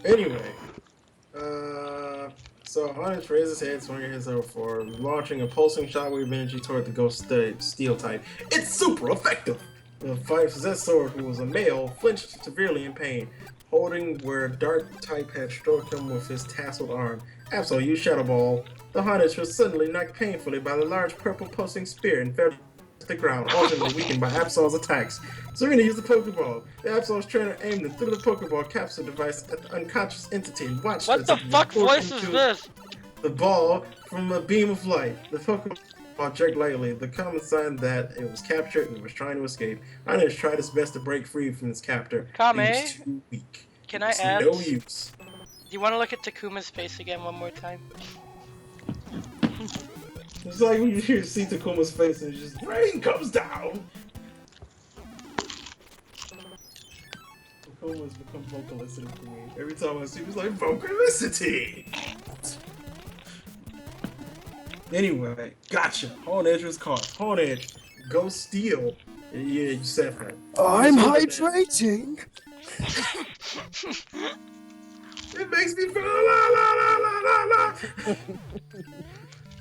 Anyway, so Harness raises his head, swinging his over for launching a pulsing shockwave of energy toward the ghost steel type. It's super effective! The five-possessed sword, who was a male, flinched severely in pain, holding where Dark type had struck him with his tasseled arm. Absol used Shadow Ball. The Harness was suddenly knocked painfully by the large purple pulsing spear and fell to the ground, ultimately weakened by Absol's attacks. Serena used the Pokeball. The Absol's trainer aimed and threw the Pokeball capsule device at the unconscious entity and watched What as the it fuck voice is into this? the ball from a beam of light. The Pokeball jerked lightly, the common sign that it was captured and was trying to escape. Onions tried his best to break free from his captor. Kame, He was too weak. can It I was ask? no use. Do you want to look at Takuma's face again one more time? It's like when you hear see Takuma's face and it's just rain comes down. Takuma's become vocalistic to me. Every time I see him, it's like vocalicity. Anyway, gotcha. Horn Edge was caught. Horn Edge, go steal. Yeah, you said that. I'm hydrating. It makes me feel la la la la la la.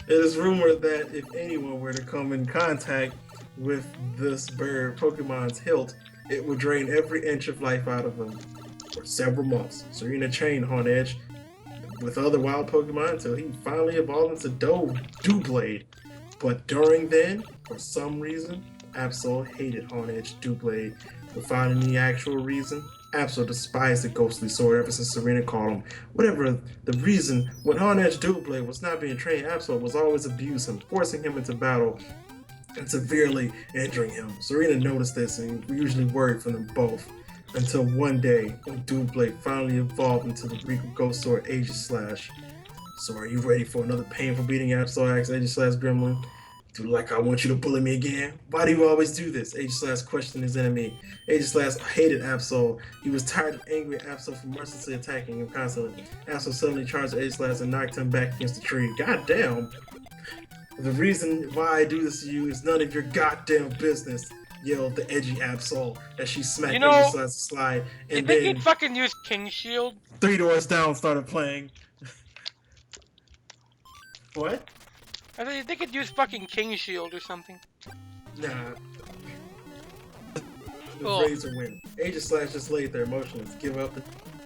It is rumored that if anyone were to come in contact with this bird Pokemon's hilt, it would drain every inch of life out of them for several months. Serena trained Horn Edge with other wild Pokemon until he finally evolved into Doublade. But during then, for some reason, Absol hated Horn Edge Doublade. Without any actual reason, Absol despised the ghostly sword ever since Serena called him. Whatever the reason, when Horn Edge Doublade was not being trained, Absol was always abusing him, forcing him into battle and severely injuring him. Serena noticed this and usually worried for them both. Until one day, when Doublade finally evolved into the Greek Ghost Sword Aegislash. So are you ready for another painful beating? Absol asked Aegislash grimly. Do you like I want you to bully me again? Why do you always do this? Aegislash questioned his enemy. Aegislash hated Absol. He was tired and angry at Absol for mercilessly attacking him constantly. Absol suddenly charged Aegislash and knocked him back against the tree. God damn! The reason why I do this to you is none of your goddamn business, yelled the edgy Absol as she smacked Aegislash's slide. And you think he'd fucking use King Shield? Three Doors Down started playing. What? I thought you think he'd use fucking King Shield or something. Nah. The Cool. Razor win. Aegislash just laid there motionless. Give up, the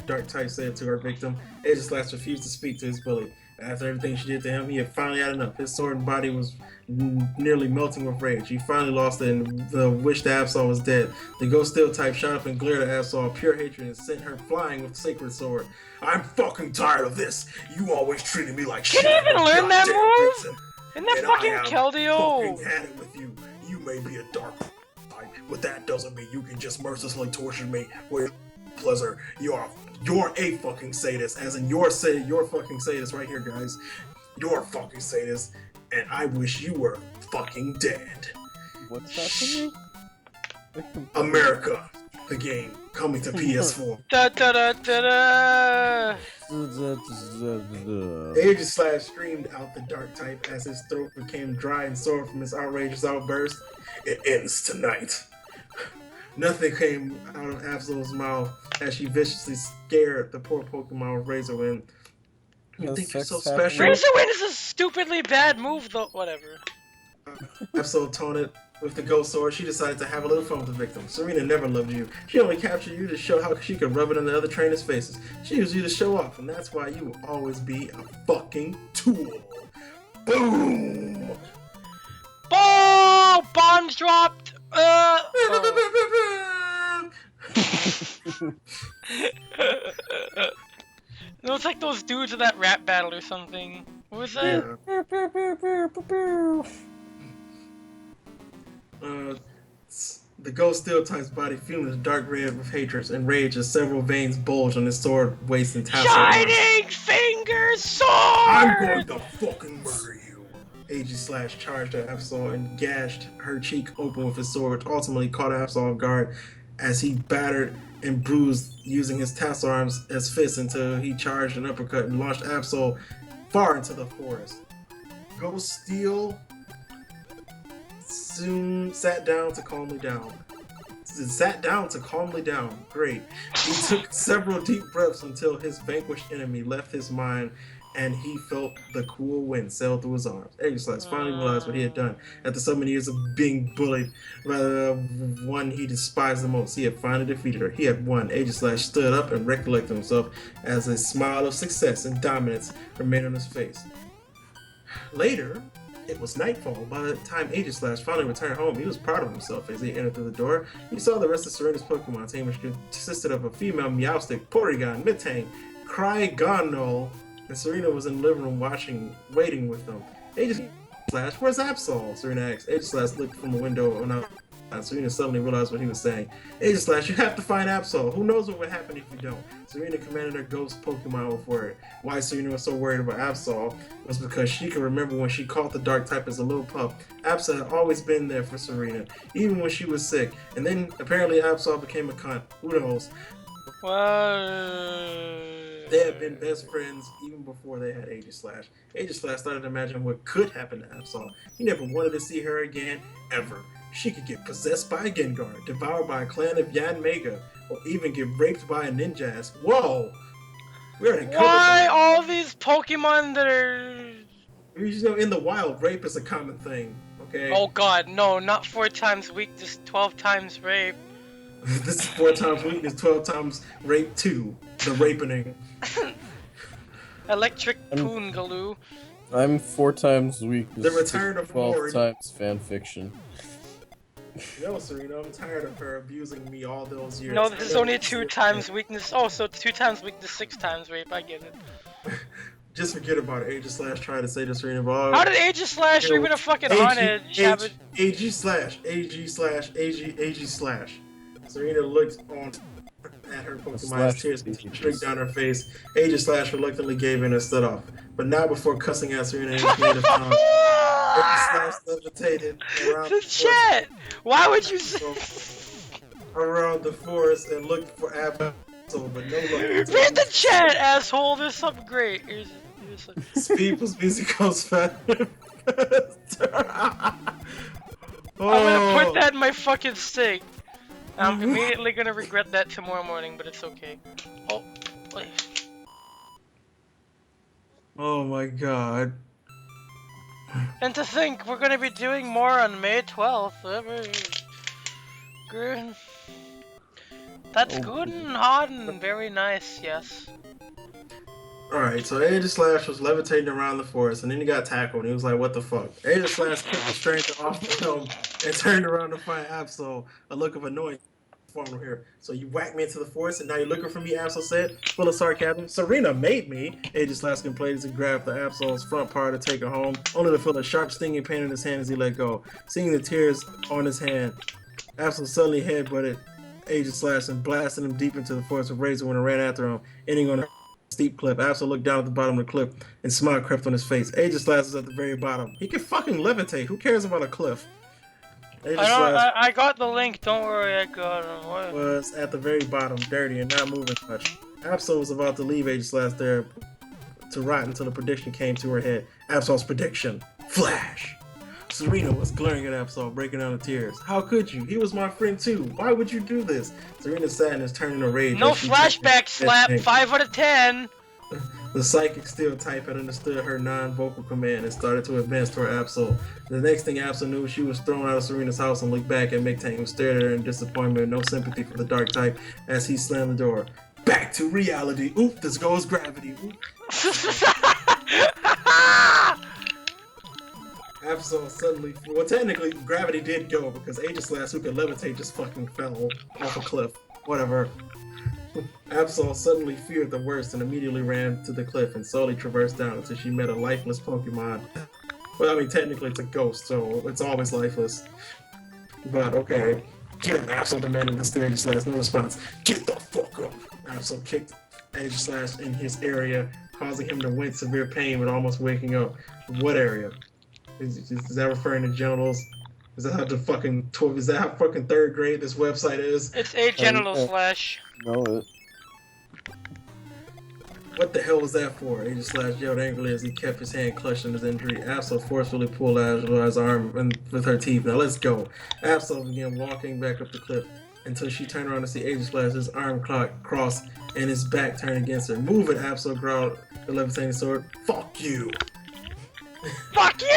Dark type said to her victim. Aegislash refused to speak to his bully. After everything she did to him, he had finally had enough. His sword and body was nearly melting with rage. He finally lost it and wished that Absol was dead. The Ghost Steel type shot up and glared at Absol, pure hatred, and sent her flying with the Sacred Sword. I'm fucking tired of this. You always treated me like shit. Can you even learn that move? Reason. Isn't that And fucking I have Keldeo? fucking had it with you. You may be a dark type, but that doesn't mean you can just mercilessly torture me with pleasure. You're a fucking sadist, as in you're fucking sadist right here, guys. You're a fucking sadist, and I wish you were fucking dead. What's that to me? America, the game, coming to PS4. Da da da da da. Aegislash screamed out the dark type as his throat became dry and sore from his outrageous outburst. It ends tonight. Nothing came out of Absol's mouth as she viciously scared the poor Pokemon with Razor Wind. You think you're so special? Razor Wind is a stupidly bad move, though. Whatever. Absol taunted with the Ghost Sword. She decided to have a little fun with the victim. Serena never loved you. She only captured you to show how she could rub it in the other trainers' faces. She used you to show off, and that's why you will always be a fucking tool. Boom! Oh, bombs dropped. Oh. It was like those dudes in that rap battle or something. What was that? Yeah. The Ghost Steel type's body fumed with dark red with hatred and rage as several veins bulged on his sword, waist, and tassel. Shining Fingers Sword! I'm going to fucking murder you! Aegislash charged at Absol and gashed her cheek open with his sword, which ultimately caught Absol off guard as he battered and bruised using his tassel arms as fists until he charged an uppercut and launched Absol far into the forest. Ghost Steel soon sat down to calm me down. sat down to calmly down. Great. He took several deep breaths until his vanquished enemy left his mind and he felt the cool wind sail through his arms. Aegis finally realized what he had done. After so many years of being bullied by the one he despised the most, he had finally defeated her. He had won. Aegis stood up and recollected himself as a smile of success and dominance remained on his face. Later, it was nightfall. By the time Aegis finally returned home, he was proud of himself as he entered through the door. He saw the rest of Serena's Pokemon team, which consisted of a female Meowstic, Porygon, Metang, Cryogonal, and Serena was in the living room waiting with them. Aegis where's Absol? Serena asked. Aegis looked from the window and Serena suddenly realized what he was saying. Aegis you have to find Absol. Who knows what would happen if you don't? Serena commanded her ghost Pokemon with word. Why Serena was so worried about Absol was because she could remember when she caught the dark type as a little pup. Absol had always been there for Serena, even when she was sick. And then apparently Absol became a cunt. Who knows? They had been best friends even before they had Aegis Aegis started to imagine what could happen to Absol. He never wanted to see her again, ever. She could get possessed by a Gengar, devoured by a clan of Yanmega, or even get raped by a Ninjas. Whoa! We already covered Why that. all these Pokemon that are... You know, in the wild, rape is a common thing, okay? Oh god, no, not 4 times weak, just 12 times rape. This is 4 times weakness, 12 times rape 2. The rapening. Electric Poongaloo. I'm 4 times weak. The return of 12 Horde. times fan fiction. No, Serena, I'm tired of her abusing me all those years. No, this is only 2 times weakness. Oh, so 2 times weakness, 6 times rape, I get it. Just forget about it. Aegis tried to say to Serena, how did Aegis you're gonna fucking haunted? AG/. Serena looked on at her Pokemon's tears streaked down her face. Aegis reluctantly gave in and stood off. But now before cussing at Serena in his native tongue, Aegis levitated around the chat! Why would you say around the forest and looked for Absol, but no luck. read the chat, asshole! There's something great. Here's Speed plus music goes faster. I'm gonna put that in my fucking sink. I'm immediately gonna regret that tomorrow morning, but it's okay. Oh, wait. Oh my god. And to think, we're gonna be doing more on May 12th. Good. That's good and hot and very nice, yes. Alright, so Aegis was levitating around the forest, and then he got tackled, and he was like, what the fuck? Aegis kicked the stranger off the helm and turned around to find Absol. A look of annoyance formed here. So you whacked me into the forest, and now you're looking for me, Absol said, full of sarcasm. Serena made me. Aegis complained to grab the Absol's front part to take her home, only to feel a sharp stinging pain in his hand as he let go. Seeing the tears on his hand, Absol suddenly headbutted Aegis and blasted him deep into the forest with Razor when it ran after him, ending on a steep cliff. Absol looked down at the bottom of the cliff and smile crept on his face. Aegis is at the very bottom. He can fucking levitate. Who cares about a cliff? I got the link. Don't worry, I got him. What? Was at the very bottom, dirty and not moving much. Absol was about to leave Aegis there to rot until the prediction came to her head. Absol's prediction. Flash. Serena was glaring at Absol, breaking down in tears. How could you? He was my friend too. Why would you do this? Serena's sadness turned into rage. No flashback slap. 5 out of 10. The psychic steel type had understood her non-vocal command and started to advance toward Absol. The next thing Absol knew, she was thrown out of Serena's house and looked back at Metang, who stared at her in disappointment and no sympathy for the dark type as he slammed the door. Back to reality. Oop, this goes gravity. Oop. Absol suddenly, well, technically gravity did go because Aegis who could levitate just fucking fell off a cliff. Whatever. Absol suddenly feared the worst and immediately ran to the cliff and slowly traversed down until she met a lifeless Pokemon. Well, I mean, technically it's a ghost, so it's always lifeless. But okay. Get him, Absol demanded the stage no response. Get the fuck up! Absol kicked Aegis in his area, causing him to wince severe pain with almost waking up. What area? Is that referring to genitals? Is that how the fucking is that how fucking 3rd grade this website is? It's a genital slash. Know it. What the hell was that for? Aegis yelled angrily as he kept his hand clutched in his injury. Absol forcefully pulled out his arm with her teeth. Now let's go. Absol began walking back up the cliff. until she turned around to see Aegis Slash, his arm crossed and his back turned against her. Move it, Absol growled the levitating sword. Fuck you! Fuck you!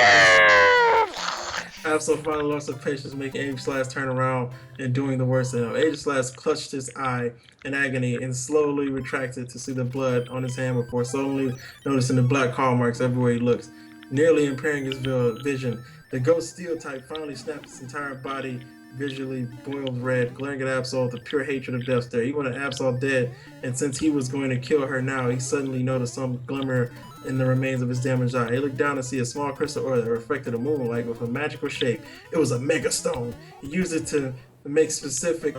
Absol finally lost her patience, making Aegis Slash turn around and doing the worst of him. Aegis Slash clutched his eye in agony and slowly retracted to see the blood on his hand before suddenly noticing the black claw marks everywhere he looks, nearly impairing his vision. The ghost steel type finally snapped its entire body visually boiled red, glaring at Absol with the pure hatred of death stare. Even with Absol dead, and since he was going to kill her now, he suddenly noticed some glimmer in the remains of his damaged eye. He looked down to see a small crystal ore that reflected the moonlight with a magical shape. It was a mega stone. He used it to make specific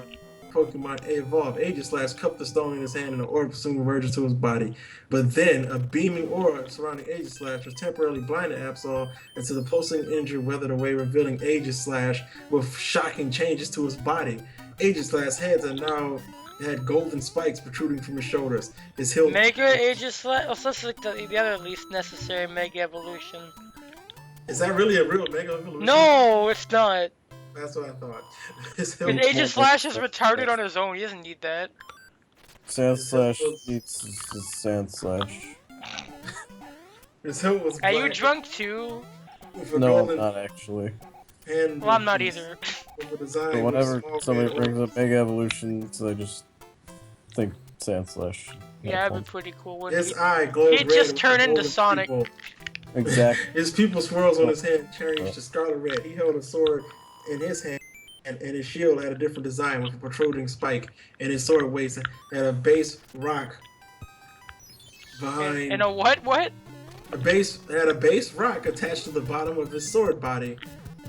Pokemon evolve. Aegis Slash cupped the stone in his hand and the orb soon converged to his body. But then, a beaming aura surrounding Aegis Slash was temporarily blinded Absol until the pulsing energy weathered away, revealing Aegis Slash with shocking changes to his body. Aegis Slash's head had golden spikes protruding from his shoulders. His hilt... Mega Aegis Slash? Oh, so that's like the other least necessary Mega Evolution. Is that really a real Mega Evolution? No, it's not. That's what I thought. Because Aegis Slash is retarded on his own, he doesn't need that. Sand Slash needs his Sand Slash. His hilt was Are you drunk too? No, I'm not actually. Well, I'm not either. But whenever somebody brings up Mega Evolutions, I just think Sand Slash. Yeah, that'd be pretty cool. Wouldn't his eye glowed he'd red. just turn into Sonic. People. Exactly. His pupil swirls on his hand changed to scarlet red. He held a sword in his hand, and his shield had a different design with a protruding spike, and his sword waist had a base rock behind. And a what? What? A base rock attached to the bottom of his sword body,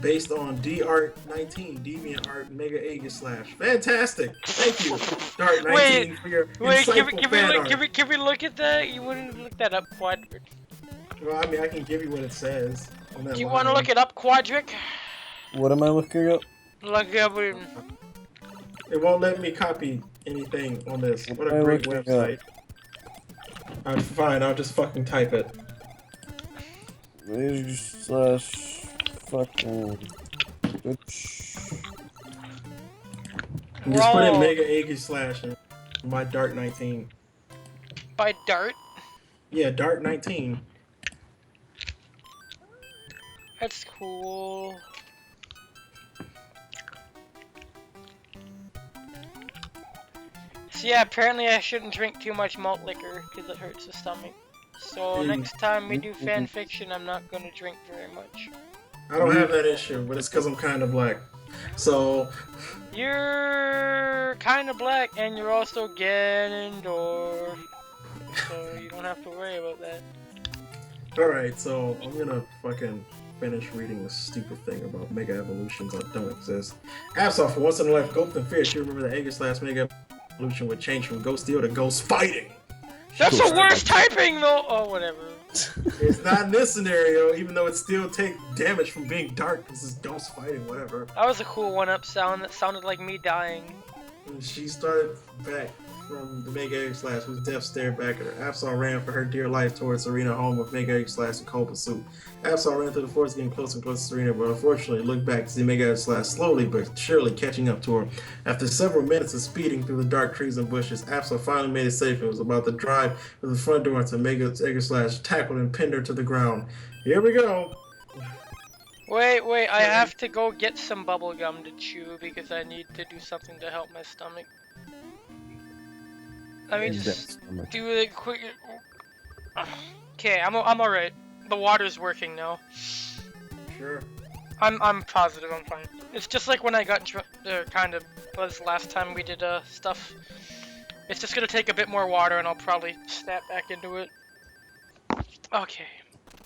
based on D-Art19, Deviant Art Mega Aegis Slash. Fantastic! Thank you, Dart19, for your insightful fan art. Can we look at that? You wouldn't look that up, Quadric. Well, I mean, I can give you what it says. Do you want to look it up, Quadric? What am I looking up? Look up. It won't let me copy anything on this. What a great website. I'm fine, I'll just fucking type it. Slash fucking bitch. Just put in Mega Aegis Slash in my Dart19. By Dart? Yeah, Dart19. That's cool. So yeah, apparently I shouldn't drink too much malt liquor because it hurts the stomach. So next time we do fan fiction, I'm not gonna drink very much. I don't have that issue, but it's because I'm kind of black. So you're kind of black, and you're also Ganondorf, so you don't have to worry about that. All right, so I'm gonna fucking finish reading this stupid thing about Mega Evolutions that don't exist. Absol, for once in a life, gulped in fear. She remembered that Aegis Slash Mega Evolution would change from Ghost Steel to Ghost Fighting. That's the worst typing, though. Oh, whatever. It's not in this scenario, even though it still takes damage from being dark because it's Ghost Fighting, whatever. That was a cool one-up sound that sounded like me dying. And she started back from the Mega Egg Slash, whose death stared back at her. Absol ran for her dear life towards Serena, home with Mega Egg Slash and cold pursuit. Absol ran through the forest, getting closer and closer to Serena, but unfortunately looked back to see Mega Egg Slash slowly but surely catching up to her. After several minutes of speeding through the dark trees and bushes, Absol finally made it safe and was about to drive to the front door until Mega Egg Slash tackled and pinned her to the ground. Here we go! Wait, I have to go get some bubble gum to chew because I need to do something to help my stomach. Let me just do it quick. Okay, I'm alright. The water's working now. Sure. I'm positive I'm fine. It's just like when I got kind of was last time we did stuff. It's just gonna take a bit more water and I'll probably snap back into it. Okay.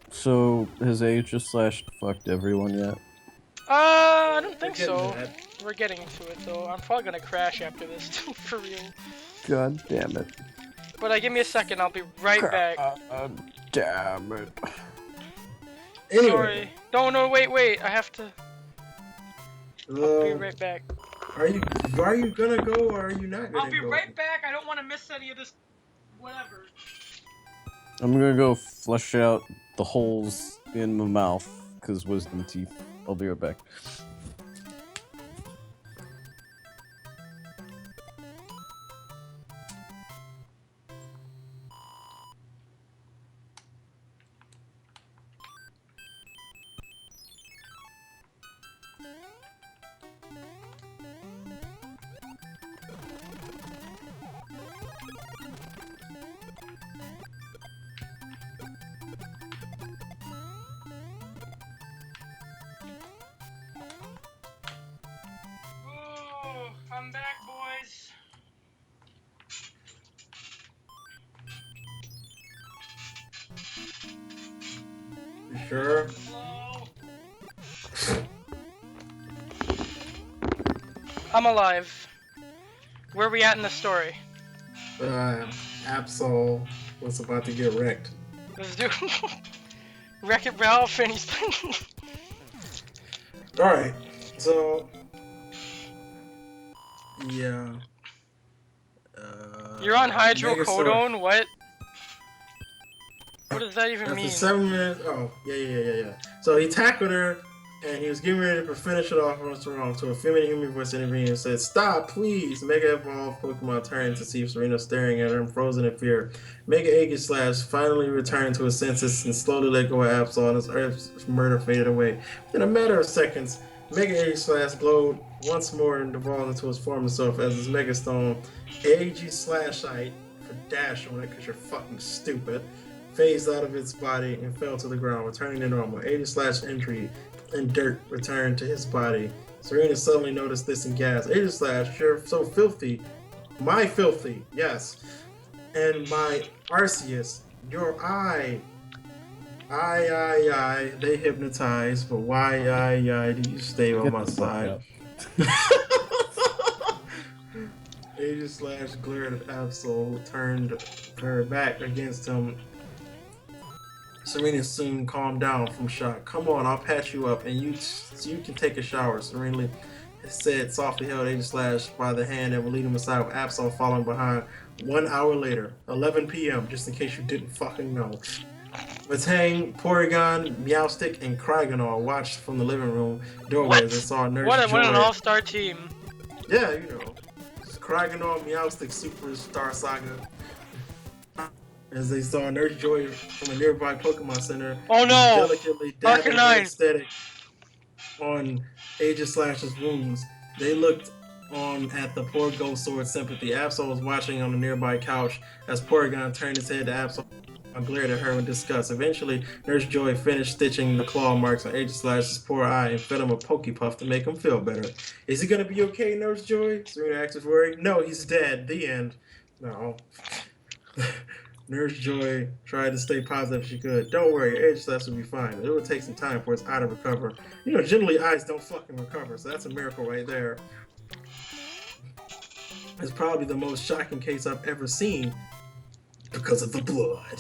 So has Aegis Slash fucked everyone yet? I don't think so. We're getting to it though. I'm probably gonna crash after this too, for real. God damn it. But give me a second, I'll be right back. Damn it. Anyway. Sorry. No, wait, I have to... I'll be right back. Are you gonna go or are you not gonna go? I'll be right back, I don't want to miss any of this... whatever. I'm gonna go flush out the holes in my mouth, because wisdom teeth. I'll be right back. You sure? I'm alive. Where are we at in the story? Absol was about to get wrecked. Let's do Wreck-It Ralph and he's... Alright, so... Yeah. You're on Megastore. hydrocodone? What? What does that even After mean? 7 minutes... Oh, yeah. So he tackled her, and he was getting ready to finish it off once wrong. So a feminine human voice intervened and said, "Stop, please!" Mega evolved Pokemon turned to see Serena staring at her and frozen in fear. Mega Aegislash finally returned to his senses and slowly let go of Absol, and his Earth's murder faded away. In a matter of seconds, Mega Aegislash glowed once more and evolved into his former self as his Mega Stone, Aegislashite, for dash on it because you're fucking stupid, phased out of its body and fell to the ground, returning to normal. Aegislash injury and dirt returned to his body. Serena suddenly noticed this and gasped. Aegislash, you're so filthy. My filthy, yes. And my Arceus, your eye. I, they hypnotize, but why, do you stay on my side? Aegislash glared at Absol, turned her back against him. Serena soon calmed down from shock. "Come on, I'll patch you up, and you can take a shower." Serena said, softly held Aegislash by the hand and would lead him aside with Absol following behind. 1 hour later, 11 p.m., just in case you didn't fucking know. Matang, Porygon, Meowstic, and Craiganor watched from the living room doorway as they saw Nurse Joy. What an all-star team. Yeah, you know. Craiganor, Meowstic, Superstar Saga. As they saw Nurse Joy from a nearby Pokemon Center. Oh no! Delicately dabbing the aesthetic on Aegislash's wounds. They looked on at the poor Ghost Sword Sympathy. Absol was watching on a nearby couch as Porygon turned his head to Absol and glared at her in disgust. Eventually, Nurse Joy finished stitching the claw marks on Aegislash's poor eye and fed him a Pokepuff to make him feel better. "Is he gonna be okay, Nurse Joy?" Serena asked with worry. "No, he's dead. The end." No. Nurse Joy tried to stay positive if she could. "Don't worry, Aegislash will be fine. It will take some time for his eye to recover." You know, generally eyes don't fucking recover, so that's a miracle right there. It's probably the most shocking case I've ever seen because of the blood.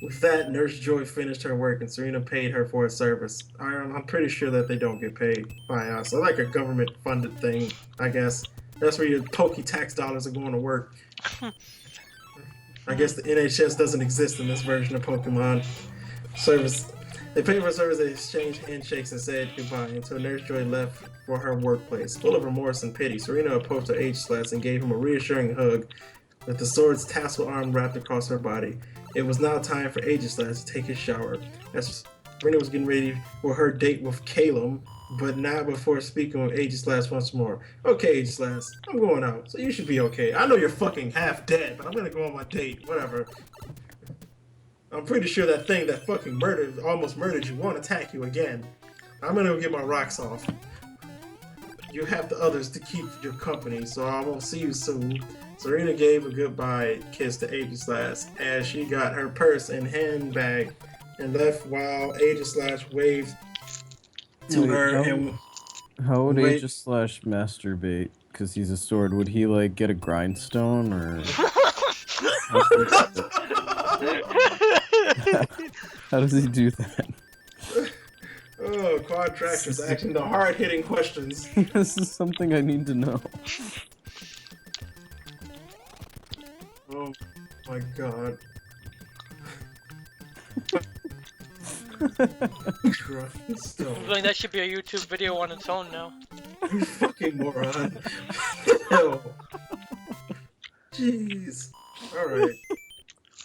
With that, Nurse Joy finished her work and Serena paid her for her service. I'm pretty sure that they don't get paid by us. I like a government-funded thing, I guess. That's where your Poke tax dollars are going to work. I guess the NHS doesn't exist in this version of Pokemon service. They paid for service, they exchanged handshakes and said goodbye until Nurse Joy left for her workplace. Full of remorse and pity, Serena approached her Aegislash and gave him a reassuring hug with the sword's tassel arm wrapped across her body. It was now time for Aegislash to take his shower. As Serena was getting ready for her date with Calum, but not before speaking with Aegislash once more. "Okay, Aegislash, I'm going out, so you should be okay. I know you're fucking half dead, but I'm gonna go on my date, whatever. I'm pretty sure that thing that fucking almost murdered you won't attack you again. I'm gonna go get my rocks off. You have the others to keep your company, so I will see you soon." Serena gave a goodbye kiss to Aegislash as she got her purse and handbag and left while Aegislash waved to her and... How would Aegislash masturbate? Because he's a sword. Would he, like, get a grindstone, or... How does he do that? Oh, Quadraxis asking the hard-hitting questions. This is something I need to know. Oh my god. I feel like that should be a YouTube video on its own now. You fucking moron. Hell. Jeez. Alright.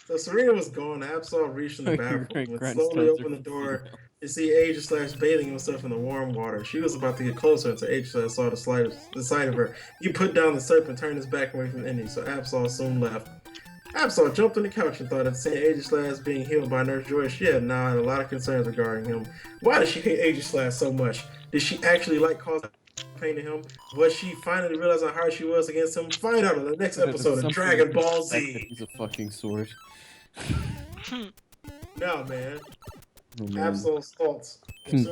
So Serena was gone. Absol reached in the bathroom and slowly opened the door to see Aegislash bathing himself in the warm water. She was about to get closer until Aegislash saw the sight of her. He put down the serpent and turned his back away from the Indian, so Absol soon left. Absol jumped on the couch and thought of seeing Aegislash being healed by Nurse Joy. She had now a lot of concerns regarding him. Why does she hate Aegislash so much? Did she actually like causing pain to him? Was she finally realizing how hard she was against him? Find out in the next episode of Dragon Ball Z. He's a fucking sword. No, man. Oh, man. Absol assaults. Can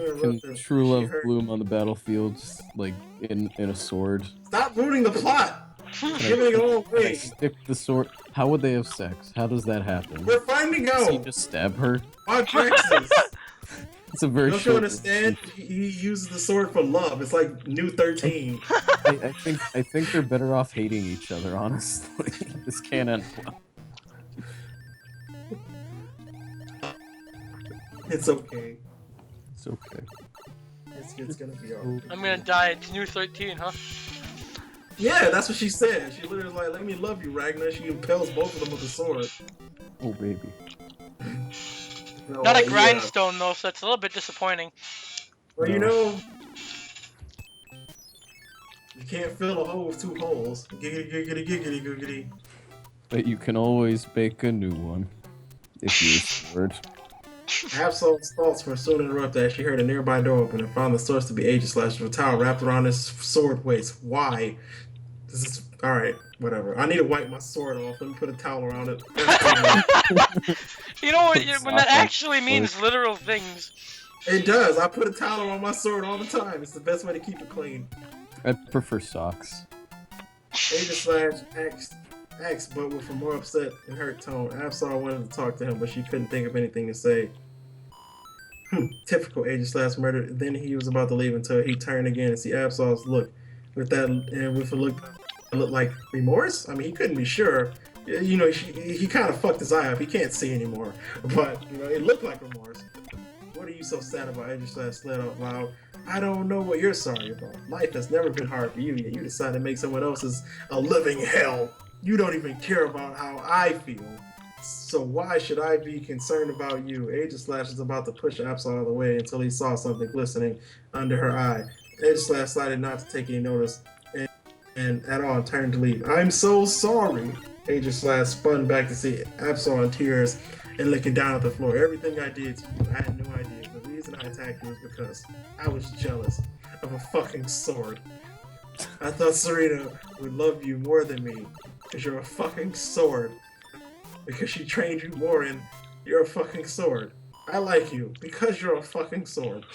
true love bloom on the battlefield, just, like, in a sword? Stop ruining the plot! Can Giving it all Can I away. stick the sword? How would they have sex? How does that happen? We're finding Does he out. just stab her? Quadraxis. It's a very Don't short. you understand? He uses the sword for love. It's like new 13. I think they're better off hating each other. Honestly, this can't end well. It's okay. It's okay. It's gonna be alright. I'm gonna die at new 13, huh? Yeah, that's what she said. She literally was like, "Let me love you, Ragnar." She impales both of them with a sword. Oh baby. No, Not a yeah. grindstone though, so it's a little bit disappointing. Well, No. you know, you can't fill a hole with two holes. Giggity, giggity, giggity, giggity. But you can always bake a new one if you use the word. Absol's thoughts were soon interrupted as she heard a nearby door open and found the source to be Aegis with a towel wrapped around his sword waist. Why? This is alright, whatever. I need to wipe my sword off. Let me put a towel around it. You know what? Put When that sock on actually means literal things. It does. I put a towel around my sword all the time. It's the best way to keep it clean. I prefer socks. Aegis X, but with a more upset and hurt tone. Absol wanted to talk to him, but she couldn't think of anything to say. Typical Aegis murder. Then he was about to leave until he turned again and see Absol's look. With a look like remorse? I mean, he couldn't be sure. You know, he kind of fucked his eye up. He can't see anymore. But, you know, it looked like remorse. What are you so sad about? Aegis said out loud. I don't know what you're sorry about. Life has never been hard for you, yet you decided to make someone else's a living hell. You don't even care about how I feel. So why should I be concerned about you? Aegis was about to push Absol out of the way until he saw something glistening under her eye. Aegis decided not to take any notice and at all turned to leave. I'm so sorry. Aegis spun back to see Absol in tears and looking down at the floor. Everything I did to you, I had no idea. The reason I attacked you was because I was jealous of a fucking sword. I thought Serena would love you more than me because you're a fucking sword. Because she trained you more and you're a fucking sword. I like you because you're a fucking sword.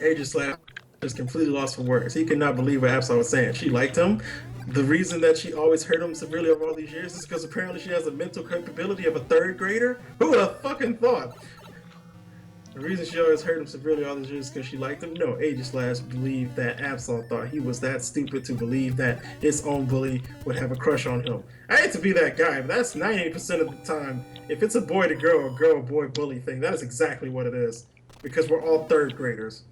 Aegis just completely lost for words. He could not believe what Absol was saying. She liked him. The reason that she always hurt him severely over all these years is because apparently she has the mental capability of a third grader? Who would have fucking thought? The reason she always hurt him severely all these years is because she liked him? No, Aegis believed that Absol thought he was that stupid to believe that his own bully would have a crush on him. I hate to be that guy, but that's 98% of the time. If it's a boy to girl or girl boy bully thing, that is exactly what it is. Because we're all third graders.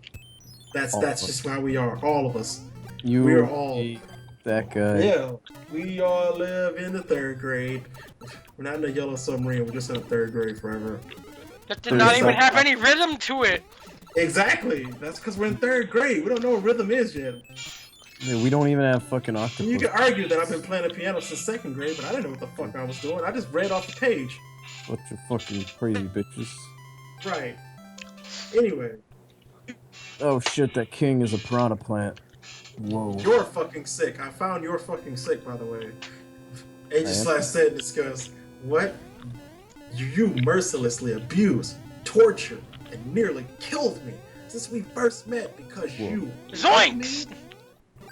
That's just how we are, all of us. We're all that guy. Yeah, we all live in the third grade. We're not in the yellow submarine, we're just in the third grade forever. That did not even have any rhythm to it. Exactly. That's because we're in third grade. We don't know what rhythm is yet. Yeah, we don't even have fucking octopus. You can argue that I've been playing the piano since second grade, but I didn't know what the fuck I was doing. I just read off the page. Bunch of fucking crazy bitches. Right. Anyway. Oh shit, that king is a piranha plant. Whoa. You're fucking sick. I found you're fucking sick, by the way. Aegis said in disgust, what? You mercilessly abused, tortured, and nearly killed me since we first met because you Zoinks!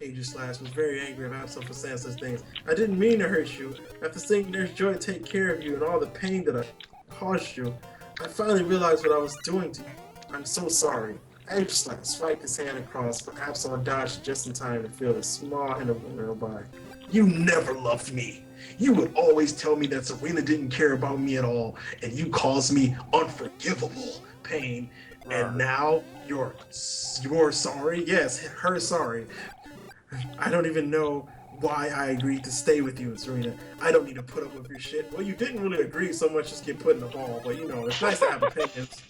Aegis was very angry at Absol for saying such things. I didn't mean to hurt you. After seeing Nurse Joy take care of you and all the pain that I caused you, I finally realized what I was doing to you. I'm so sorry. Aegis swiped his hand across, but Absol dodged just in time to feel a small hand of wind by. You never loved me. You would always tell me that Serena didn't care about me at all, and you caused me unforgivable pain. And now you're sorry? Yes, her sorry. I don't even know why I agreed to stay with you, Serena. I don't need to put up with your shit. Well, you didn't really agree so much as get put in the ball, but you know, it's nice to have opinions.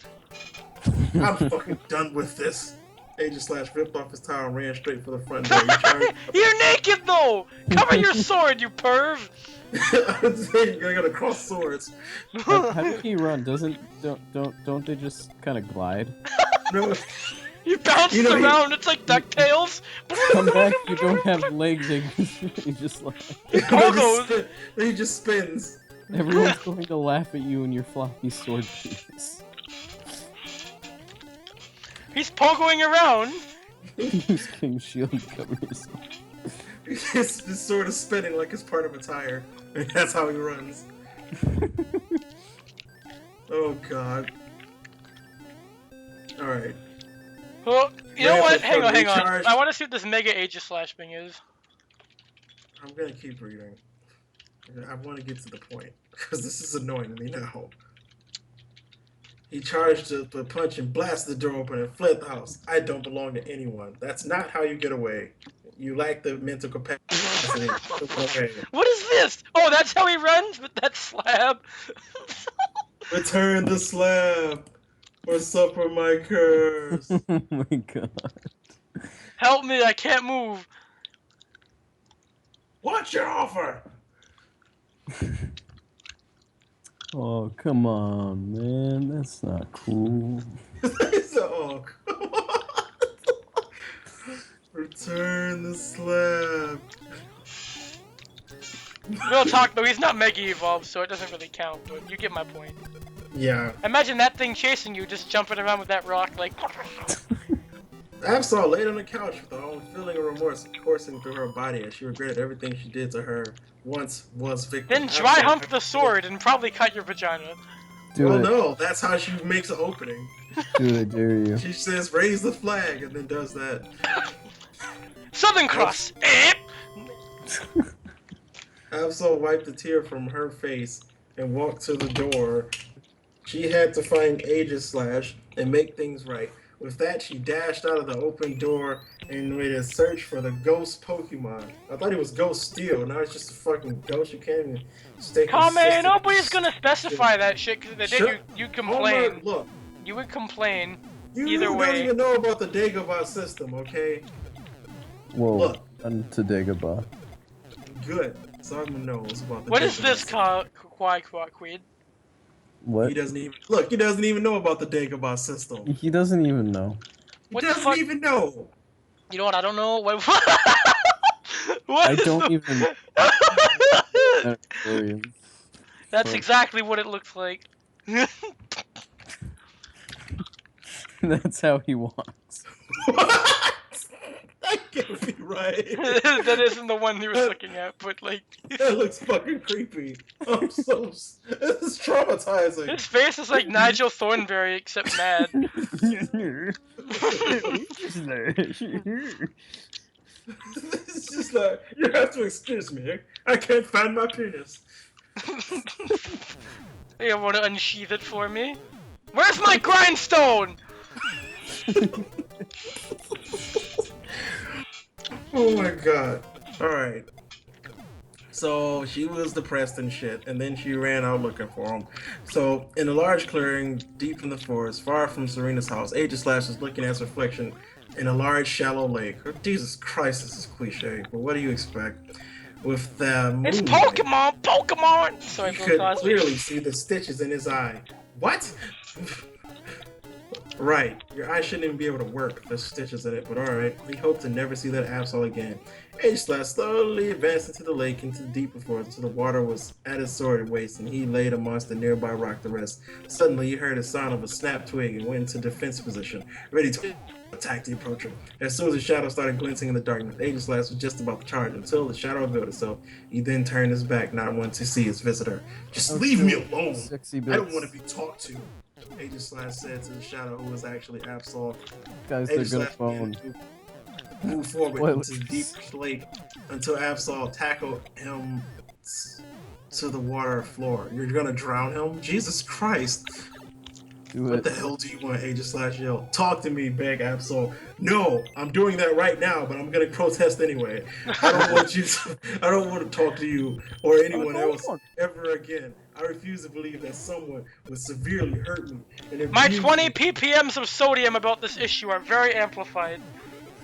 I'm fucking done with this. Aegis ripped off his towel and ran straight for the front door. You're naked though! Cover your sword, you perv! I gotta cross swords. How did he run? Don't they just kind of glide? No, You bounces around, it's like DuckTales. Come back, you don't have legs, you just like... Pogos! He just spins. Everyone's going to laugh at you and your floppy sword penis. He's pogoing around. Use King's shield to cover yourself. He's just sort of spinning like it's part of a tire. And that's how he runs. Oh god. Alright. Well, you know what? Hang on. Recharge. I want to see what this Mega Aegislash thing is. I'm gonna keep reading. I want to get to the point. Because this is annoying me now. He charged up a punch and blasted the door open and fled the house. I don't belong to anyone. That's not how you get away. You lack the mental capacity. Okay. What is this? Oh, that's how he runs with that slab. Return the slab or suffer my curse. Oh my god. Help me, I can't move. What's your offer? Oh, come on, man. That's not cool. Oh, come on. Return the slab. Real talk though, he's not Mega Evolved, so it doesn't really count, but you get my point. Yeah. Imagine that thing chasing you, just jumping around with that rock, like... Absol laid on the couch with her own feeling of remorse coursing through her body as she regretted everything she did to her once was victim. Then dry hump the sword and probably cut your vagina. Do it. No, that's how she makes an opening. Do it, I dare you. She says, raise the flag, and then does that. Southern Cross! Absol wiped a tear from her face and walked to the door. She had to find Aegislash and make things right. With that, she dashed out of the open door and made a search for the ghost Pokemon. I thought he was Ghost Steel. Now it's just a fucking ghost. You can't even stay consistent. Kame, nobody's gonna specify that shit, because if they did, you complain. Homer, look. You would complain. You Either don't way. even know about the Dagobah system, okay? Whoa, Look. I'm to Dagobah. Good. Someone knows about the What Dagobah is this, system. Queen? What? He doesn't even look. He doesn't even know about the Dagobah system. He doesn't even know. He What the doesn't fuck? even know. You know what? I don't know. What? What I is don't the- even. Experience. That's So- exactly what it looks like. That's how he walks. What? That can't be right. That isn't the one he was looking at, but like That looks fucking creepy. I'm so. This is traumatizing. his face is like Nigel Thornberry except mad. It's just like, you have to excuse me. I can't find my penis. You want to unsheath it for me? Where's my grindstone? Oh my god. Alright. So she was depressed and shit, and then she ran out looking for him. So in a large clearing deep in the forest, far from Serena's house, Aegislash is looking at his reflection in a large shallow lake. Jesus Christ, this is cliche, but what do you expect? With the moonlight, It's Pokemon! Sorry, you Bill could Cosby. clearly see the stitches in his eye. What? Right, your eye shouldn't even be able to work. There's stitches in it, but alright. We hope to never see that Absol again. Aegislash slowly advanced into the lake, into the deeper forest, until the water was at his sword waist, and he laid amongst the nearby rock to rest. Suddenly, he heard the sound of a snapped twig and went into defense position, ready to attack the approacher. As soon as the shadow started glinting in the darkness, Aegislash was just about to charge until the shadow revealed itself. He then turned his back, not wanting to see his visitor. Just leave me alone! Sexy I bits. don't want to be talked to. Aegislash said to the shadow, who was actually Absol. Guys, they're gonna Aegislash phone. began to move forward What? into the deep lake until Absol tackled him to the water floor. You're gonna drown him? Jesus Christ! Do What it. the hell do you want? Aegislash yelled. Talk to me, begged Absol. No, I'm doing that right now, but I'm gonna protest anyway. I don't want you to, I don't want to talk to you or anyone else ever again. I refuse to believe that someone would severely hurt me. And My abuse 20 me ppms of sodium about this issue are very amplified.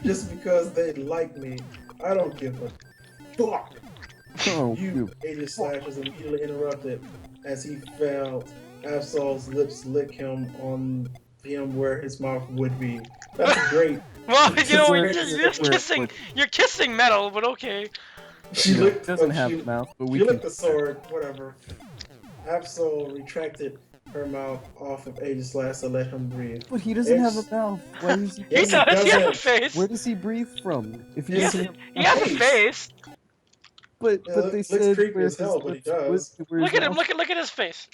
just because they like me. I don't give a fuck. Oh, You, Aegislash was immediately interrupted as he felt Absol's lips lick him on him where his mouth would be. That's great. Well, you know, Where- you're kissing metal, but okay. She No, licked. it doesn't have a mouth, but we She can. licked the sword. Whatever. Absol retracted her mouth off of Aegis Last to let him breathe. But he doesn't have a mouth. Why is he? He Yes, he does. He has a doesn't. face. Where does he breathe from? If he He has, doesn't have, he has a face. face. but Yeah, but they looks said creepy where as hell, his but he lips, does. where his Look at him. mouth- Look at his face.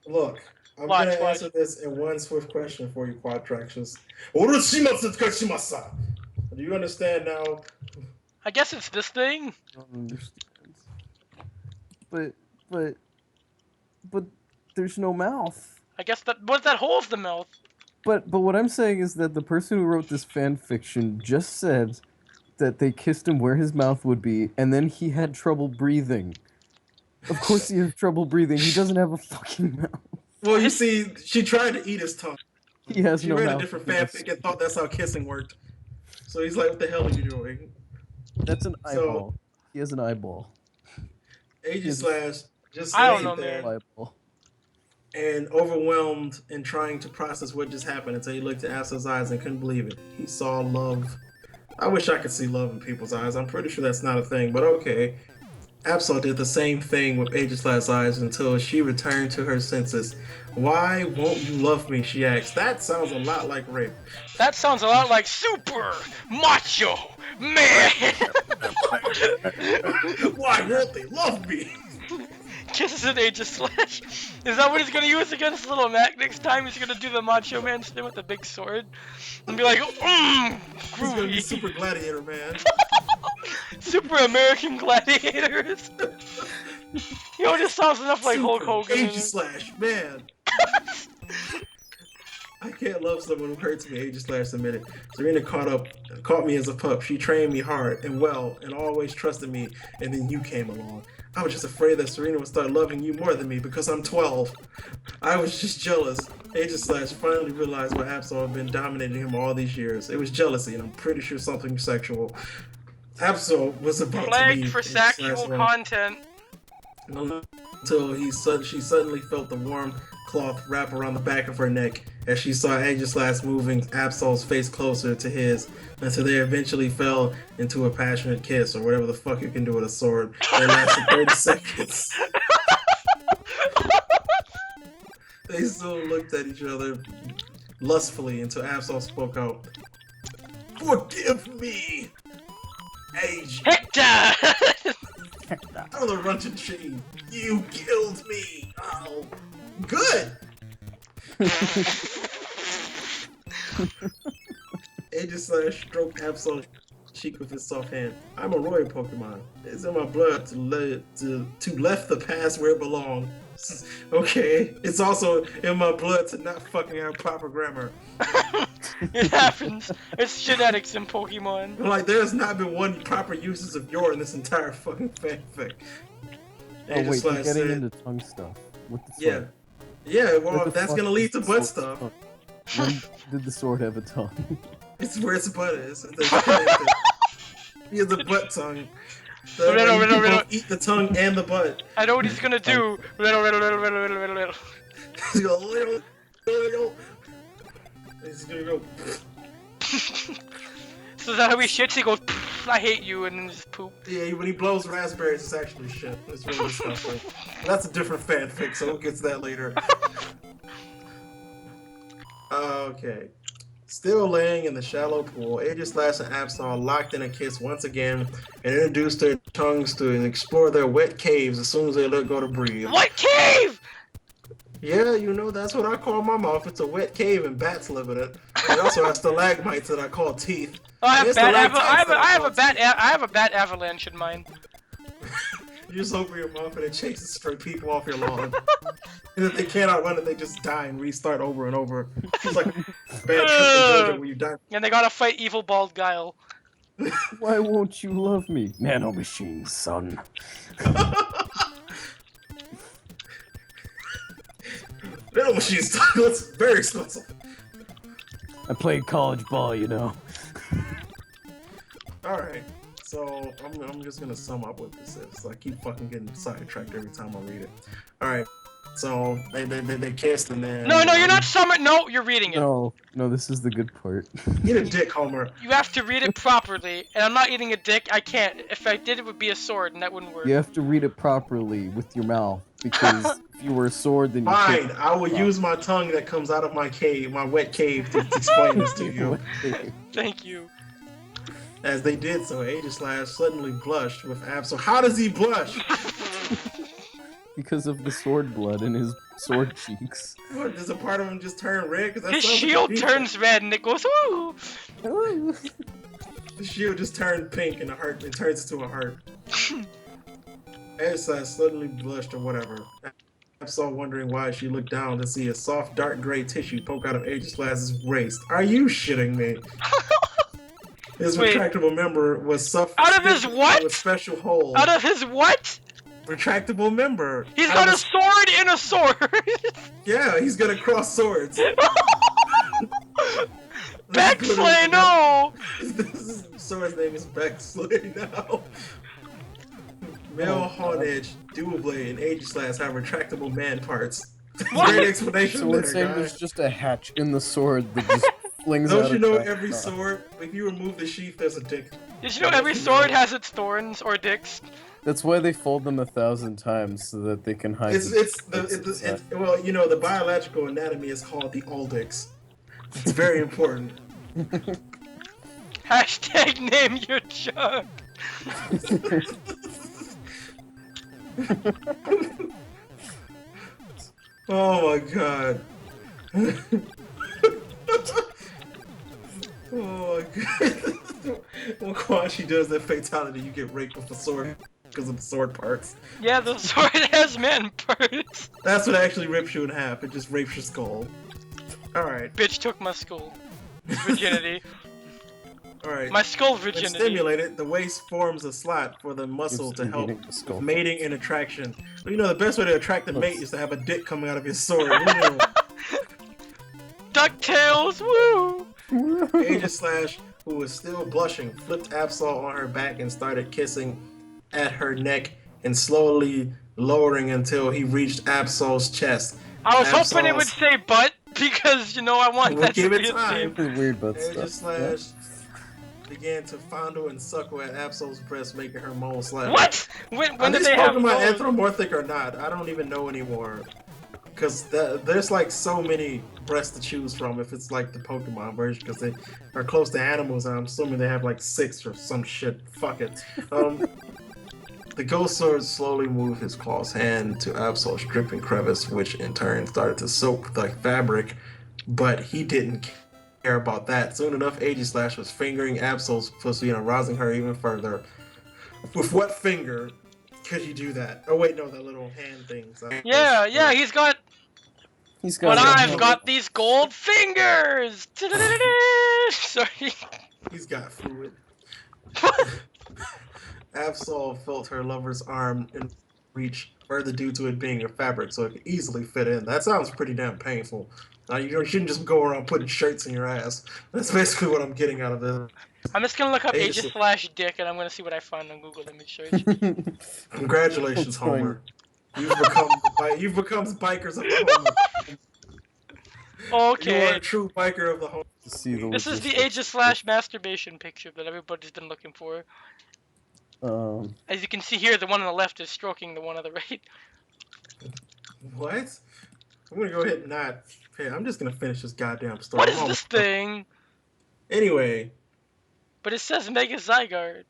Look, I'm Watch, gonna watch. answer this in one swift question for you, Quadraxis. Orochimasu. Do you understand now? I guess it's this thing. I don't understand. But there's no mouth. I guess that holds the mouth. But what I'm saying is that the person who wrote this fan fiction just said that they kissed him where his mouth would be, and then he had trouble breathing. Of course he has trouble breathing. He doesn't have a fucking mouth. Well, you see, she tried to eat his tongue. He has She no read mouth. a different fanfic and thought that's how kissing worked. So he's like, "What the hell are you doing?" That's an So- eyeball. He has an eyeball. Aegis Slash just I don't laid know, there man. Eyeball. and overwhelmed and trying to process what just happened until he looked at Asa's eyes and couldn't believe it. He saw love. I wish I could see love in people's eyes. I'm pretty sure that's not a thing, but okay. Absol did the same thing with Aegisla's eyes until she returned to her senses. Why won't you love me? She asked. That sounds a lot like rape. That sounds a lot like super macho man. Why won't they love me? Kisses an Aegis Slash. Is that what he's gonna use against Little Mac next time? He's gonna do the macho man thing with the big sword and be like, He's gonna be groovy. super gladiator, man. Super American gladiators. You know, just sounds enough like Hulk Hogan. Aegis Slash, man. I can't love someone who hurts me. Aegis Slash a minute. Serena caught me as a pup. She trained me hard and well, and always trusted me. And then you came along. I was just afraid that Serena would start loving you more than me because I'm 12. I was just jealous. Aegis Slash finally realized why Absol had been dominating him all these years. It was jealousy, and I'm pretty sure something sexual. Absol was about to Flagged leave for Aegis Slash sexual alone. content. Until she suddenly felt the warm cloth wrap around the back of her neck as she saw Aegis Slash moving Absol's face closer to his until they eventually fell into a passionate kiss or whatever the fuck you can do with a sword. They lasted 30 seconds. They still looked at each other lustfully until Absol spoke out. Forgive me, Aegis. Hector! I'm the Runchin' Chain. You killed me. Oh, good. Aegis Slash stroked Absol's cheek with his soft hand. I'm a royal Pokemon. It's in my blood to left the past where it belongs. Okay. It's also in my blood to not fucking have proper grammar. It happens. It's genetics in Pokemon. Like, there's not been one proper uses of your in this entire fucking fanfic. Oh wait, Slash you're getting said- into tongue stuff. With the Yeah. sword. Yeah, well, What the that's fuck gonna lead to is butt the stuff. sword? When did the sword have a tongue? It's where its butt is. He has a butt tongue. So Riddle, you riddle, can riddle. both eat the tongue and the butt. I know what he's gonna do. Riddle, riddle, riddle, riddle, riddle, riddle, riddle. He's gonna little. He's gonna go. So is that how he shits? He goes, I hate you, and then just poop. Yeah, when he blows raspberries, it's actually shit. It's really disgusting. That's a different fanfic, so we'll get to that later. Okay. Still laying in the shallow pool, Aegis Slash and Absol locked in a kiss once again and introduced their tongues to explore their wet caves as soon as they let go to breathe. What cave? Yeah, you know, that's what I call my mouth. It's a wet cave and bats live in it. It also has stalagmites that I call teeth. Oh, I have It's bat the right ava- I have, type a, I have that a bat. I have a bat avalanche in mine. You just open your mouth and it chases straight people off your lawn. And if they can't outrun it, they just die and restart over and over. It's like a bad trip in JoJo where you die. And they gotta fight evil bald Guile. Why won't you love me? Nano machines, son. Nano machines, it's very expensive. I played college ball, you know. Alright, so I'm just gonna sum up what this is. I keep fucking getting sidetracked every time I read it. Alright, So they kissed and then. No, you're not summoning. No, you're reading it. No, this is the good part. Get a dick, Homer. You have to read it properly, and I'm not eating a dick. I can't. If I did, it would be a sword, and that wouldn't work. You have to read it properly with your mouth, because if you were a sword, then you Fine, couldn't. I will use my tongue that comes out of my cave, my wet cave, to explain this to you. Thank you. As they did so, Aegislash suddenly blushed with Absol. How does he blush? Because of the sword blood in his sword cheeks. What, does a part of him just turn red? 'Cause that His sounds like a shield beast. turns red, and it goes ooh. The shield just turned pink and it turns into a heart. Aegislash suddenly blushed or whatever. Absol wondering why she looked down to see a soft dark gray tissue poke out of Aegislash's waist. Are you shitting me? His Wait. retractable member was Out of his what? with special holes. Out of his what? Retractable member. He's got a sword in a sword. Yeah, he's gonna cross swords. Bexley, no! This sword's name is Bexley now. Male Horn Edge, Dual Blade, and Aegislash have retractable man parts. Great explanation So there, we're saying guys. there's just a hatch in the sword that just flings out Don't you a know trap every top. sword, if you remove the sheath, there's a dick. Did you know every sword has its thorns or dicks? That's why they fold them 1,000 times, so that they can hide Well, you know, the biological anatomy is called the aldix. It's very important. Hashtag name your jug. Oh my god. Oh my god. When Quashi does that fatality, you get raped with a sword because of the sword parts. Yeah, the sword has man parts. That's what actually rips you in half. It just rapes your skull. Alright. Bitch took my skull. Virginity. Alright. My skull When virginity. stimulated, the waist forms a slot for the muscle to help with mating and attraction. Well, you know, the best way to attract a mate is to have a dick coming out of your sword. DuckTales, woo! Aegislash, who was still blushing, flipped Absol on her back and started kissing at her neck and slowly lowering until he reached Absol's chest. I was hoping it would say butt, because, you know, I want We'll that give to it be a time. theme. Weird butt stuff. Aegislash began to fondle and suckle at Absol's breast, making her moan slightly. What? When Are did these they have Pokemon those? anthropomorphic or not? I don't even know anymore. Because there's like so many breasts to choose from if it's like the Pokemon version, because they are close to animals, and I'm assuming they have like 6 or some shit. Fuck it. The Ghost Sword slowly moved his claw's hand to Absol's dripping crevice, which in turn started to soak like fabric, but he didn't care about that. Soon enough, Aegislash was fingering Absol's pussy and arousing her even further. With what finger could you do that? Oh wait, no, that little hand thing. Yeah, he's got. He's But got I've got these gold fingers. Sorry. He's got fluid. Absol felt her lover's arm in reach further due to it being a fabric, so it could easily fit in. That sounds pretty damn painful. You shouldn't just go around putting shirts in your ass. That's basically what I'm getting out of this. I'm just gonna look up Aegis- Aegis/Dick, and I'm gonna see what I find on Google Image search. Congratulations, That's fine. Homer. You've become bikers of the Homer. You are Okay. a true biker of the Homer. to see the This is the logistics. Aegis/masturbation picture that everybody's been looking for. As you can see here, the one on the left is stroking the one on the right. What? I'm gonna go ahead and not. Hey, I'm just gonna finish this goddamn story. What I'm is this almost- thing? Anyway, But it says Mega Zygarde.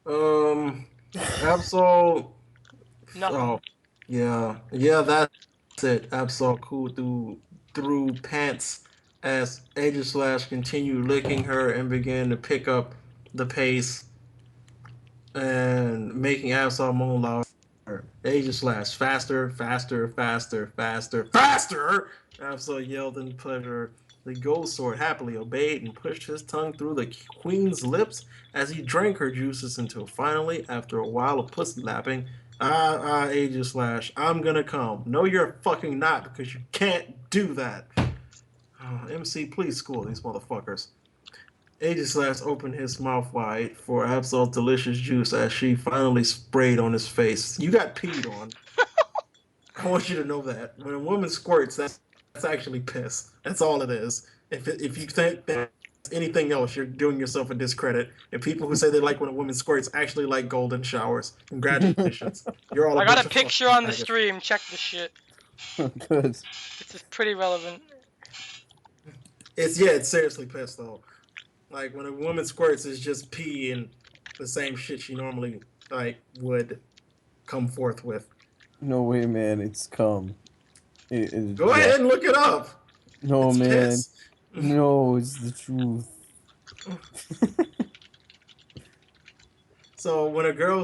Absol. Nothing. Oh, yeah, that's it. Absol cooled through pants as Aegislash continued licking her and began to pick up the pace and making Absol moan louder. Aegislash, faster, faster, faster, faster, faster! Absol yelled in pleasure. The gold sword happily obeyed and pushed his tongue through the queen's lips as he drank her juices until finally, after a while of pussy lapping, Aegislash, I'm gonna come. No, you're fucking not, because you can't do that. Oh, MC, please school these motherfuckers. Aegislash opened his mouth wide for Absol's delicious juice as she finally sprayed on his face. You got peed on. I want you to know that when a woman squirts, that's actually piss. That's all it is. If you think that's anything else, you're doing yourself a discredit. And people who say they like when a woman squirts actually like golden showers. Congratulations, you're all a I got bunch a of fucking picture on the faggots. stream. Check the shit. Good. This is pretty relevant. It's seriously piss though. Like when a woman squirts, it's just pee and the same shit she normally like would come forth with. No way, man. It's cum. Go Yeah. ahead and look it up. No, It's man. piss. No, it's the truth. So when a girl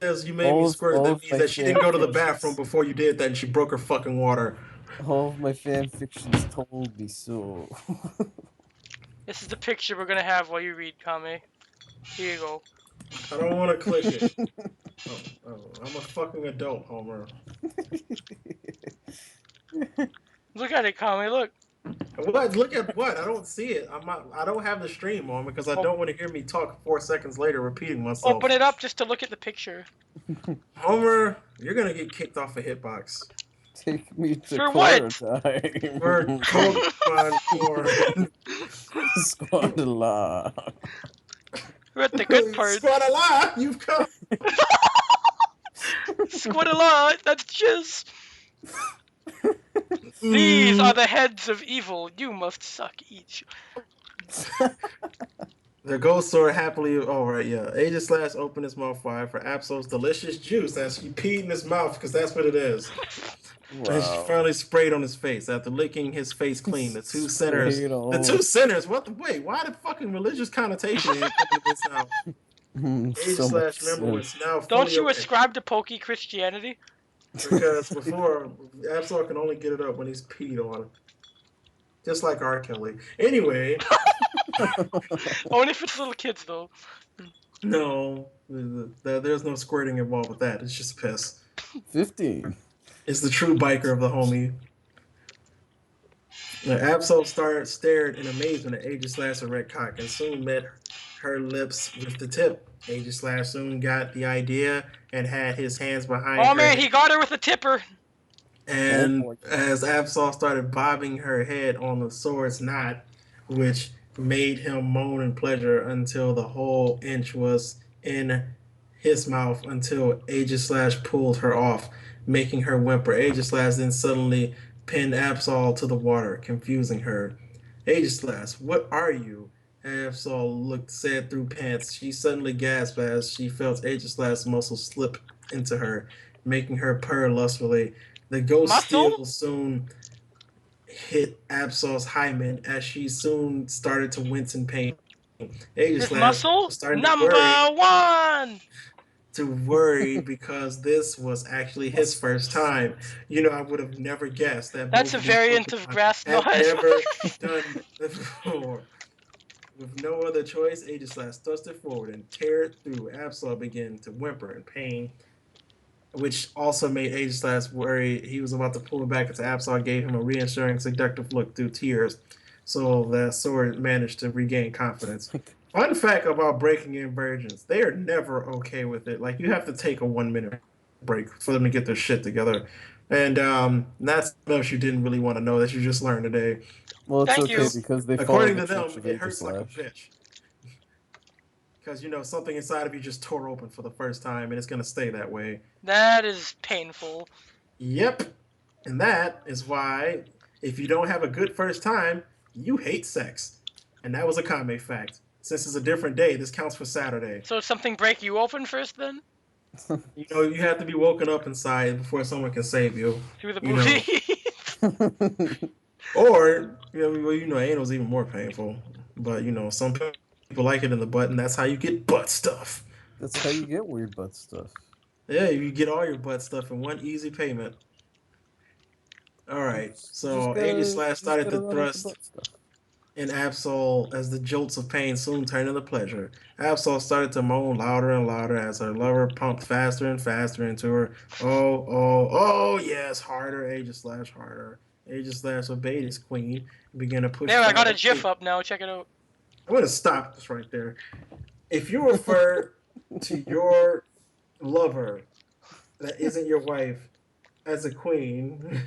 says you made me squirt, All that of means my that she fan didn't go to the bathroom fictions, before you did that and she broke her fucking water. all of my fan fictions told me so. This is the picture we're gonna have while you read, Kame. Here you go. I don't want to click it. I'm a fucking adult, Homer. Look at it, Kame. Look. What? Look at what? I don't see it. I don't have the stream on because I Oh, don't want to hear me talk 4 seconds later repeating myself. open it up just to look at the picture. Homer, you're gonna get kicked off a hitbox. Take me to For quarter what? time. For Pokemon porn. Squad la. We're at the good part. Squad alive, you've come. Squidala, that's just. These are the heads of evil. You must suck each. The ghost sword happily. Oh right, yeah. Aegis Slash opened his mouth wide for Absol's delicious juice as he peed in his mouth because that's what it is. And she Wow. finally sprayed on his face after licking his face clean. The two sinners. Sprayed The all- two sinners. What the wait? Why the fucking religious connotation ain't coming to this now? Aegis So much Slash member sense. is now Don't fully you awake ascribe to pokey Christianity? because before Absol can only get it up when he's peed on. Just like R. Kelly. Anyway, Only if it's little kids, though. no, there's no squirting involved with that. It's just piss. 15. It's the true biker of the homie. Absol stared in amazement at Aegis Slash erect cock and soon met her lips with the tip. Aegis Slash soon got the idea and had his hands behind Oh her man, head. he got her with a tipper. And Oh, boy. as Absol started bobbing her head on the sword's knot, which made him moan in pleasure until the whole inch was in his mouth until Aegis Slash pulled her off, making her whimper. Aegis Slash then suddenly pinned Absol to the water, confusing her. Aegis Slash, what are you? Absol looked sad through pants. She suddenly gasped as she felt Aegis Slash's muscles slip into her, making her purr lustfully. The ghost Muscle? steel soon hit Absol's hymen as she soon started to wince in pain. Aegis His Slash muscle? was starting Number one! to worry because this was actually his first time. You know, I would have never guessed that That's both a of these variant of Pokemon grass have noise. never done this before. With no other choice, Aegis Slash thrust it forward and teared through. Absol began to whimper in pain, which also made Aegis Slash worry he was about to pull it back into Absol, gave him a reassuring, seductive look through tears. So the sword managed to regain confidence. Fun fact about breaking in virgins, they are never okay with it. Like, you have to take a 1 minute break for them to get their shit together. And that's something else you didn't really want to know that you just learned today. Well, it's Thank okay you. because they follow According the to them, Church of it Aegis hurts like a Slash. bitch. Because, you know, something inside of you just tore open for the first time, and it's going to stay that way. That is painful. Yep. And that is why, if you don't have a good first time, you hate sex. And that was a Kame fact. Since it's a different day, this counts for Saturday. So something break you open first, then? You know, you have to be woken up inside before someone can save you. Through the You know. booty? Or, anal's even more painful. But, some people like it in the butt, and that's how you get butt stuff. That's how you get weird butt stuff. Yeah, you get all your butt stuff in one easy payment. All right, so Aegis Slash started to thrust in Absol as the jolts of pain soon turned into pleasure. Absol started to moan louder and louder as her lover pumped faster and faster into her. Oh, yes, harder, Aegis Slash, harder. Aegis Slash obeyed his queen and began to push. There, I got a GIF up now. Check it out. I'm going to stop this right there. If you refer to your lover that isn't your wife as a queen,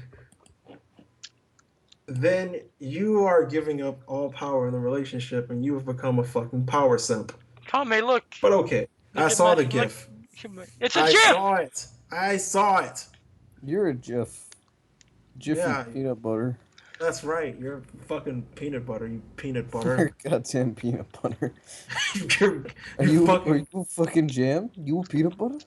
then you are giving up all power in the relationship and you have become a fucking power simp. Kame, look. But okay, I Look at saw my the look. gif. It's a I GIF. saw it. I saw it. You're a Jiff. Jiffy Yeah, peanut butter. that's right. You're fucking peanut butter, you peanut butter. You're goddamn peanut butter. you're, Are you are fucking you fucking jam? You a peanut butter?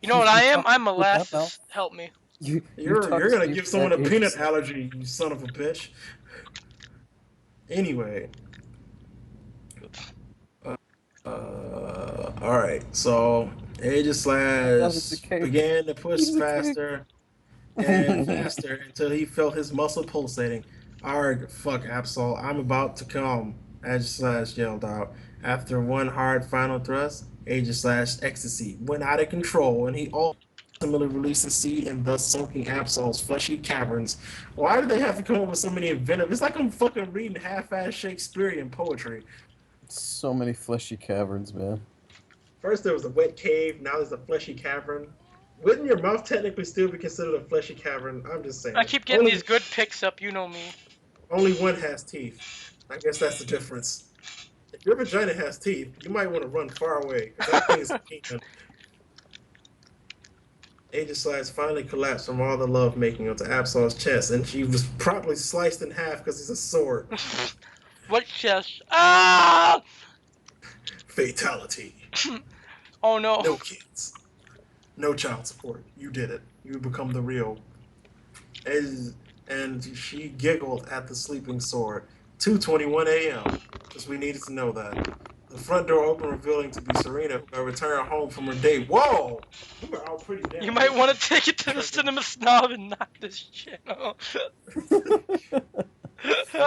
You know what I am? talk I'm with that mouth. molasses. Help me. You you're talk gonna straight give from someone that a age. peanut allergy, you son of a bitch. Anyway, all right. So Aegis That was a Slash cake. began to push He's a cake. faster and faster until he felt his muscle pulsating. Arg, fuck Absol, I'm about to come, Aegis Slash yelled out. After one hard final thrust, Aegis Slash ecstasy went out of control, and he ultimately released the seed and thus soaking Absol's fleshy caverns. Why do they have to come up with so many inventive? It's like I'm fucking reading half-ass Shakespearean poetry. So many fleshy caverns, man. First there was a wet cave, now there's a fleshy cavern. Wouldn't your mouth technically still be considered a fleshy cavern? I'm just I saying. keep getting Only these good picks up. You know me. only one has teeth. I guess that's the difference. If your vagina has teeth, you might want to run far away because that thing is a demon. Aegis Slice finally collapsed from all the love making onto Absol's chest, and she was promptly sliced in half because he's a sword. What chest? Ah! Fatality. Oh no. No kids. No child support. You did it. You become the real. As, and she giggled at the sleeping sword. 2:21 a.m. Because we needed to know that. The front door opened, revealing to be Serena, who had returned home from her date. Whoa! You were out pretty You damn might late. want to take it to the cinema snob and not this channel.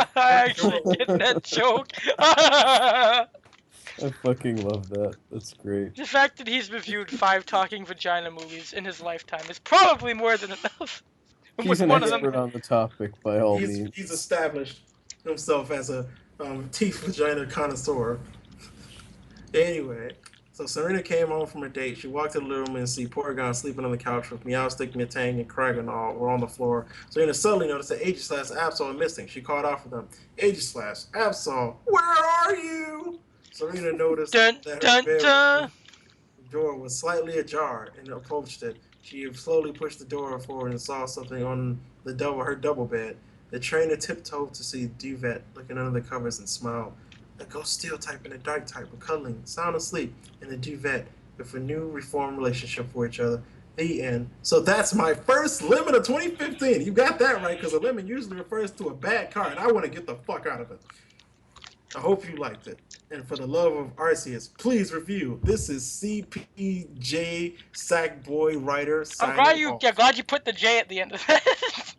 I Front actually door. get that joke. I fucking love that. That's great. The fact that he's reviewed 5 talking vagina movies in his lifetime is probably more than enough. He's With an one of them. expert on the topic by all He's means. established himself as a teeth vagina connoisseur. Anyway, so Serena came home from her date. She walked to the living room and see Porygon sleeping on the couch with Meowstic, Metang, and Kraganol were on the floor. Serena suddenly noticed that Aegislash, Absol, and missing. She called out for them. Aegislash, Absol, where are you? Serena noticed Dun that her dun dun. bedroom door was slightly ajar and approached it. She slowly pushed the door forward and saw something on her double bed. The trainer tiptoed to see Duvet looking under the covers and smiled. A ghost steel type and a dark type were cuddling, sound asleep, in the duvet with a new reformed relationship for each other. The end. So that's my first lemon of 2015. You got that right, because a lemon usually refers to a bad card. I want to get the fuck out of it. I hope you liked it. And for the love of Arceus, please review. This is CPJ Sackboy Writer I'm glad signing you off. yeah, glad you put the J at the end of it.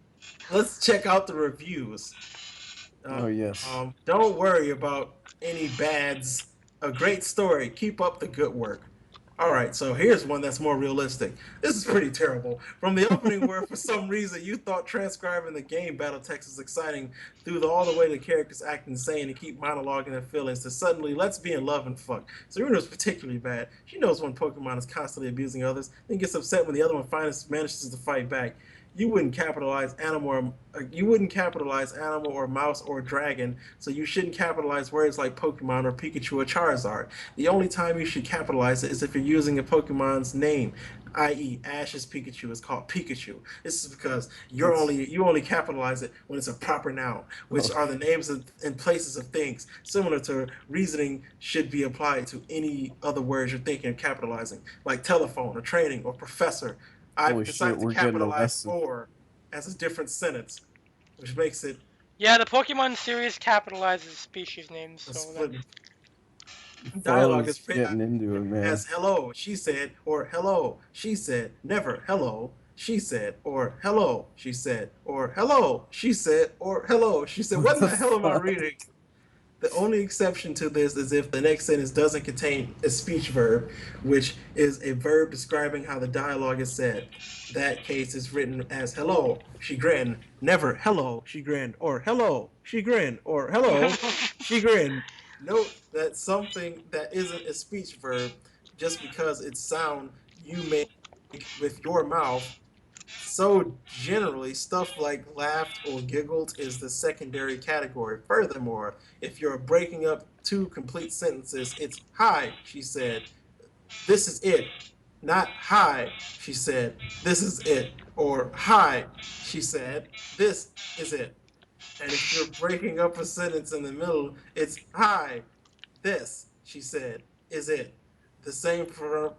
Let's check out the reviews. Oh yes. Don't worry about any bads. A great story. Keep up the good work. All right, so here's one that's more realistic. This is pretty terrible. From the opening where for some reason you thought transcribing the game battle text was exciting all the way to characters act insane and keep monologuing their feelings to suddenly let's be in love and fuck. Serena's particularly bad. She knows when Pokemon is constantly abusing others, then gets upset when the other one finally manages to fight back. You wouldn't capitalize animal or mouse or dragon, so you shouldn't capitalize words like Pokemon or Pikachu or Charizard. The only time you should capitalize it is if you're using a Pokemon's name, i.e., Ash's Pikachu is called Pikachu. This is because you only capitalize it when it's a proper noun, which are the names and places of things. Similar to reasoning should be applied to any other words you're thinking of capitalizing, like telephone or training or professor. I've Holy shit, decided to we're getting a capitalize lesson. "or" as a different sentence, which makes it Yeah, the Pokemon series capitalizes species names, a so that split dialogue Farley's is getting into it, man. as "hello," she said, or "hello," she said, never "hello," she said, or "hello," she said, or "hello," she said, or "hello," she said. What What in the the hell am I fuck? reading? The only exception to this is if the next sentence doesn't contain a speech verb, which is a verb describing how the dialogue is said. That case is written as "hello," she grinned, never "hello," she grinned, or "hello," she grinned, or "hello," she grinned. Note that something that isn't a speech verb, just because it's sound you make with your mouth, So generally, stuff like laughed or giggled is the secondary category. Furthermore, if you're breaking up two complete sentences, it's hi, she said. This is it. Not hi, she said. This is it. Or hi, she said. This is it. And if you're breaking up a sentence in the middle, it's hi, this, she said, is it. The same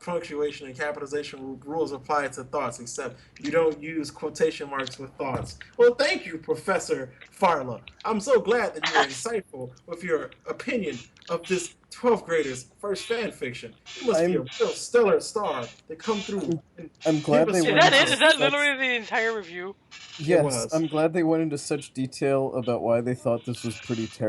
punctuation and capitalization rules apply to thoughts, except you don't use quotation marks with thoughts. Well, thank you, Professor Farla. I'm so glad that you were insightful with your opinion of this 12th grader's first fan fiction. You must be a I'm real stellar star to come through and I'm give glad us they Is your went that into it? Is knowledge. that such literally the entire review? It yes, was. I'm glad they went into such detail about why they thought this was pretty terrible.